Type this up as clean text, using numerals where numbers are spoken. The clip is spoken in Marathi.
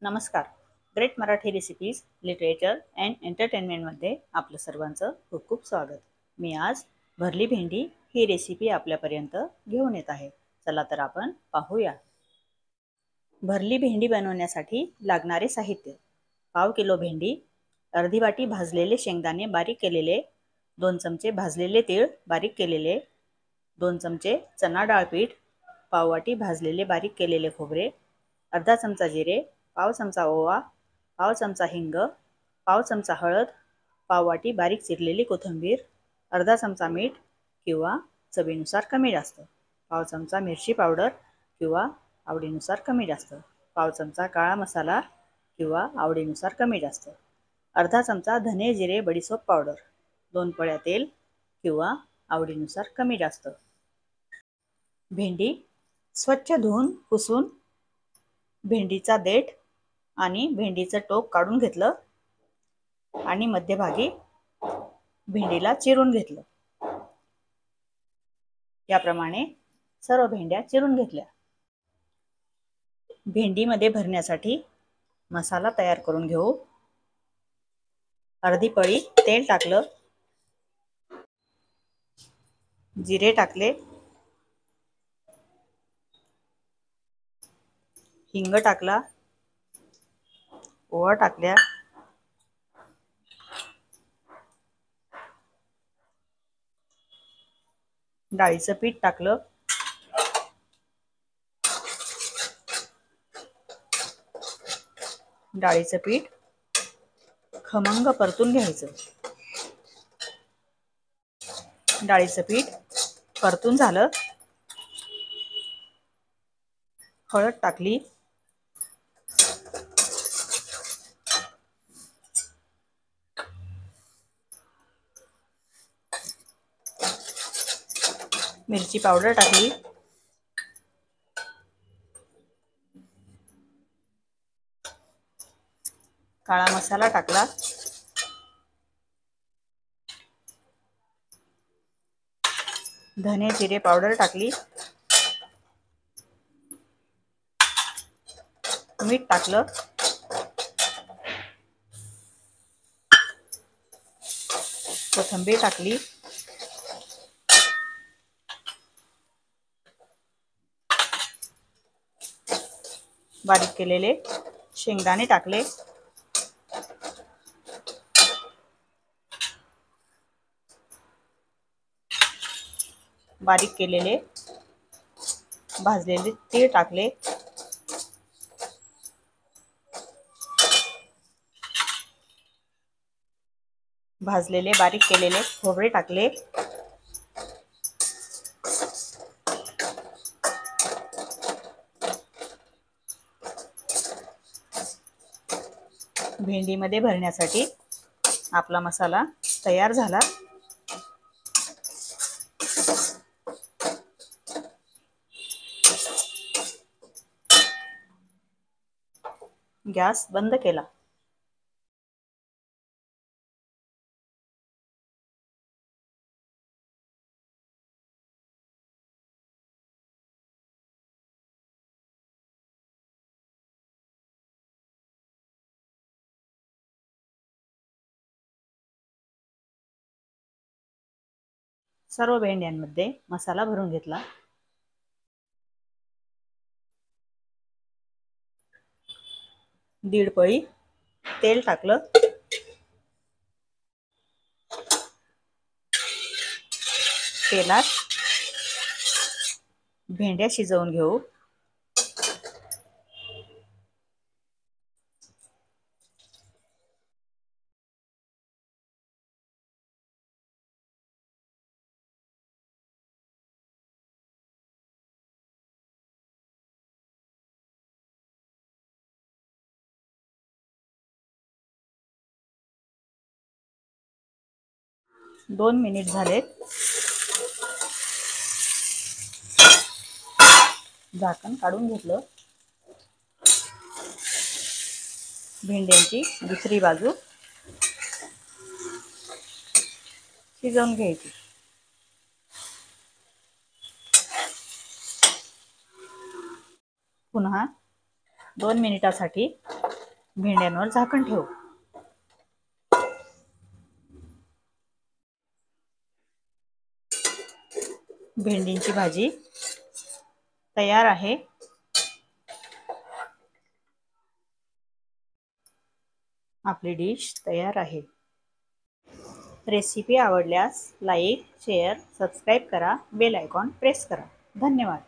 नमस्कार. Great Marathi recipes, literature and एंटरटेनमेंटमध्ये आपलं सर्वांचं खूप खूप स्वागत. मी आज भरली भेंडी ही रेसिपी आपल्यापर्यंत घेऊन येत आहे. चला तर आपण पाहूया. भरली भेंडी बनवण्यासाठी लागणारे साहित्य: पाव किलो भेंडी, अर्धी वाटी भाजलेले शेंगदाणे बारीक केलेले, 2 चमचे भाजलेले तीळ बारीक केलेले, 2 चमचे चणा डाळ पीठ, पाव वाटी भाजलेले बारीक केलेले खोबरे, अर्धा चमचा जिरे, पाव चमचा ओवा, पाव चमचा हिंग, पाव चमचा हळद, पाव वाटी बारीक चिरलेली कोथिंबीर, अर्धा चमचा मीठ किंवा चवीनुसार कमी जास्त, पाव चमचा मिरची पावडर किंवा आवडीनुसार कमी जास्त, पाव चमचा काळा मसाला किंवा आवडीनुसार कमी जास्त, अर्धा चमचा धने जिरे बडीशोप पावडर, 2 पळ्या तेल किंवा आवडीनुसार कमी जास्त. भेंडी स्वच्छ धुवून पुसून भेंडीचा देठ आणि भेंडीचं टोक काढून घेतलं आणि मध्यभागी भेंडीला चिरून घेतलं. याप्रमाणे सर्व भेंड्या चिरून घेतल्या. भेंडीमध्ये भरण्यासाठी मसाला तयार करून घेऊ. अर्धी पळी तेल टाकलं, जिरे टाकले, हिंग टाकला, ओवा टाकल्या, डाळीचं पीठ टाकलं, डाळीचं पीठ खमंग परतून घ्यायचं. डाळीचं पीठ परतून झालं, हळद टाकली, मिरची पावडर टाकली, काळा मसाला टाकला, धने जिरे पावडर टाकली, मीठ टाकलं, कोथिंबीर टाकली, बारीक केलेले शेंगदाणे टाकले, बारीक केलेले भाजलेले तीळ टाकले, भाजलेले बारीक केलेले खोबरे टाकले, भेंडीमध्ये भरण्यासाठी आपला मसाला तयार झाला. गॅस बंद केला. सर्व भेंड्यांमध्ये मसाला भरून घेतला. दीड पळी तेल टाकलं, तेलात भेंड्या शिजवून घेऊ. दोन मिनिट झालेत. झाकण काढून घेतलं. भेंड्यांची दुसरी बाजू शिजवून घ्यायची. पुन्हा 2 मिनिटासाठी भेंड्यांवर झाकण ठेवू. भेंडींची भाजी तयार आहे. आपली डिश तयार आहे. रेसिपी आवडल्यास लाईक, शेअर, सबस्क्राईब करा, बेल आयकॉन प्रेस करा. धन्यवाद.